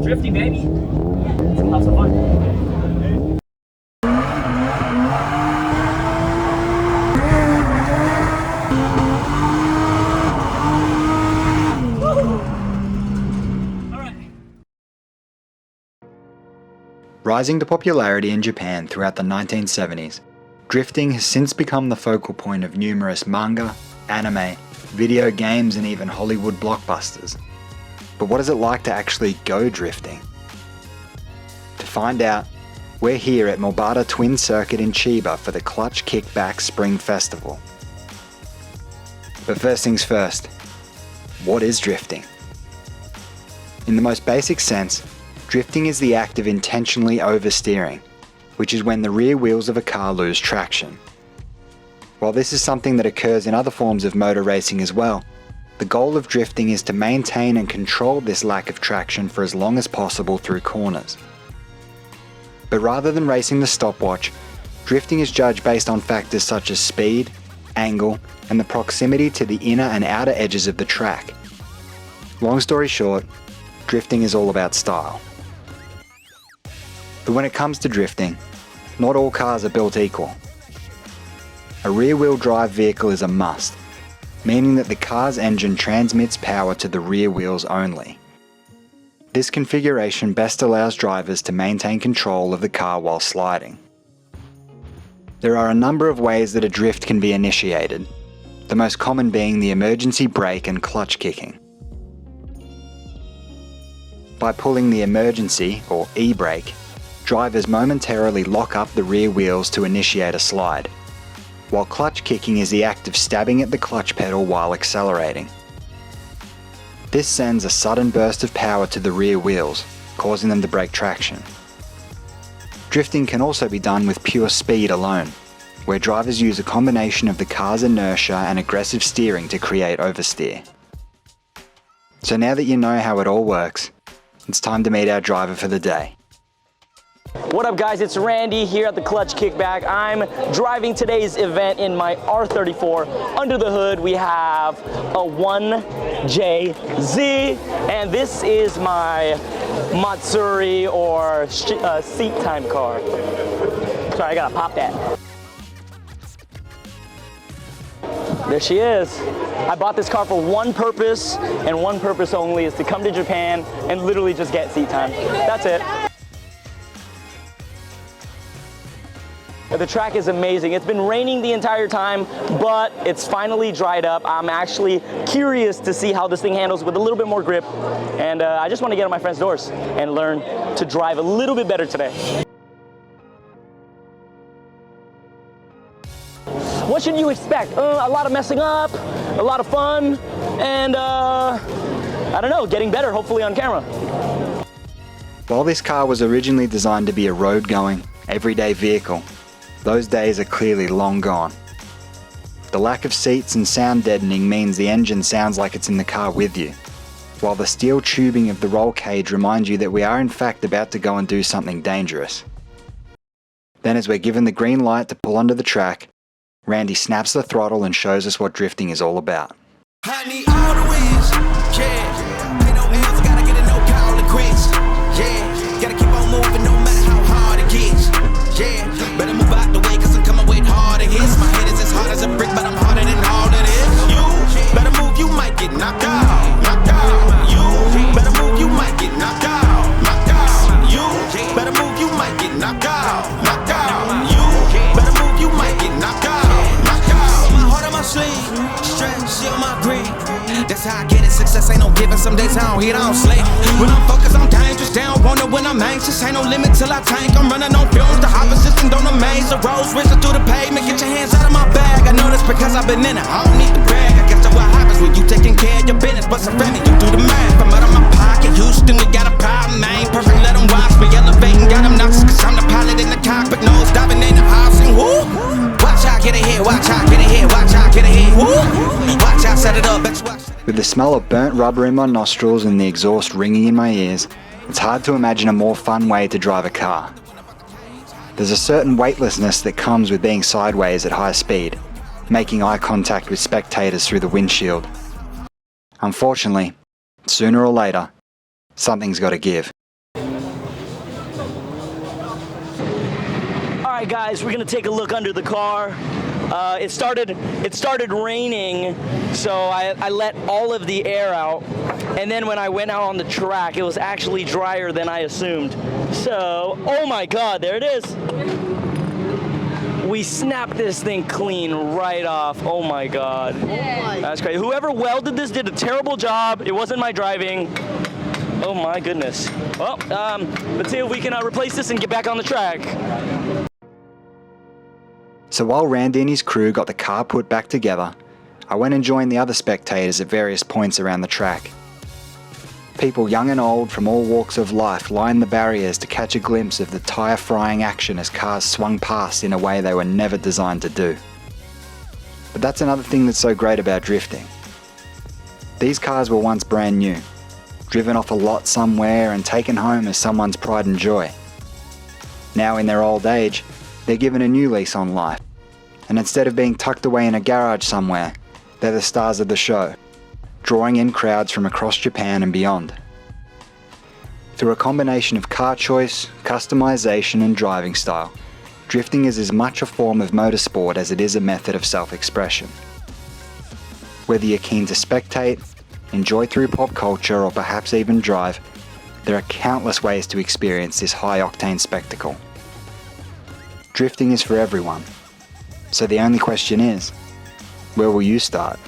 Drifting, baby. Lots of fun. Rising to popularity in Japan throughout the 1970s, drifting has since become the focal point of numerous manga, anime, video games and even Hollywood blockbusters. But what is it like to actually go drifting? To find out, we're here at Mobara Twin Circuit in Chiba for the Clutch Kickback Spring Festival. But first things first, what is drifting? In the most basic sense, drifting is the act of intentionally oversteering, which is when the rear wheels of a car lose traction. While this is something that occurs in other forms of motor racing as well, the goal of drifting is to maintain and control this lack of traction for as long as possible through corners. But rather than racing the stopwatch, drifting is judged based on factors such as speed, angle, and the proximity to the inner and outer edges of the track. Long story short, drifting is all about style. But when it comes to drifting, not all cars are built equal. A rear-wheel drive vehicle is a must, meaning that the car's engine transmits power to the rear wheels only. This configuration best allows drivers to maintain control of the car while sliding. There are a number of ways that a drift can be initiated, the most common being the emergency brake and clutch kicking. By pulling the emergency, or e-brake, drivers momentarily lock up the rear wheels to initiate a slide, while clutch kicking is the act of stabbing at the clutch pedal while accelerating. This sends a sudden burst of power to the rear wheels, causing them to break traction. Drifting can also be done with pure speed alone, where drivers use a combination of the car's inertia and aggressive steering to create oversteer. So now that you know how it all works, it's time to meet our driver for the day. What up guys, it's Randy here at the Clutch Kickback. I'm driving today's event in my R34. Under the hood we have a 1JZ, and this is my Matsuri or seat time car. Sorry, I gotta pop that. There she is. I bought this car for one purpose, and one purpose only, is to come to Japan and literally just get seat time. That's it. The track is amazing. It's been raining the entire time, but it's finally dried up. I'm actually curious to see how this thing handles with a little bit more grip, and I just want to get on my friend's doors and learn to drive a little bit better today. What should you expect? A lot of messing up, a lot of fun, and I don't know, getting better hopefully on camera. While this car was originally designed to be a road-going, everyday vehicle, those days are clearly long gone. The lack of seats and sound deadening means the engine sounds like it's in the car with you, while the steel tubing of the roll cage reminds you that we are in fact about to go and do something dangerous. Then as we're given the green light to pull onto the track, Randy snaps the throttle and shows us what drifting is all about. I need all the wins, yeah. Ain't no else, gotta get a no call and quits, yeah. Gotta keep on moving no matter how hard it gets, yeah. Better move out the way cause I'm coming with harder hits. My head is as hard as a brick, but I'm harder than all of this. You better move, you might get knocked out, knocked out. You better move, you might get knocked out, knocked out. You better move, you might get knocked out, knocked out. You better move, you might get knocked out, knocked out. My heart on my sleeve, stress on my green. That's how I get it, success ain't no giving. Some days I don't hit, I don't sleep. When I'm focused, I'm dangerous. They don't wonder when I'm anxious. Ain't no limit till I tank. I'm running on fumes. The opposition don't amaze. The roads racing through the pavement. Get your hands out of my bag. I know this because I've been in it. I don't need to brag. I guess that's what happens when you taking care of your business. But some family, you do the math. I'm out of my pocket. Houston, we got a problem, man. Perfect, let them watch me elevating. Got them nuts, cause I'm the pilot in the cockpit. Nose diving in the house and whoo. Watch out, get ahead. Watch out, get ahead. Watch out, get ahead. Woo. Watch out, set it up. With the smell of burnt rubber in my nostrils and the exhaust ringing in my ears, it's hard to imagine a more fun way to drive a car. There's a certain weightlessness that comes with being sideways at high speed, making eye contact with spectators through the windshield. Unfortunately, sooner or later, something's got to give. right, guys, we're gonna take a look under the car. It started raining, so I let all of the air out, and then when I went out on the track, it was actually drier than I assumed. So, oh my God, there it is. We snapped this thing clean right off. Oh my God. That's crazy. Whoever welded this did a terrible job. It wasn't my driving. Oh my goodness. Well, let's see if we can replace this and get back on the track. So while Randy and his crew got the car put back together, I went and joined the other spectators at various points around the track. People young and old from all walks of life lined the barriers to catch a glimpse of the tyre-frying action as cars swung past in a way they were never designed to do. But that's another thing that's so great about drifting. These cars were once brand new, driven off a lot somewhere and taken home as someone's pride and joy. Now in their old age, they're given a new lease on life, and instead of being tucked away in a garage somewhere, they're the stars of the show, drawing in crowds from across Japan and beyond. Through a combination of car choice, customization and driving style, drifting is as much a form of motorsport as it is a method of self-expression. Whether you're keen to spectate, enjoy through pop culture or perhaps even drive, there are countless ways to experience this high-octane spectacle. Drifting is for everyone, so the only question is, where will you start?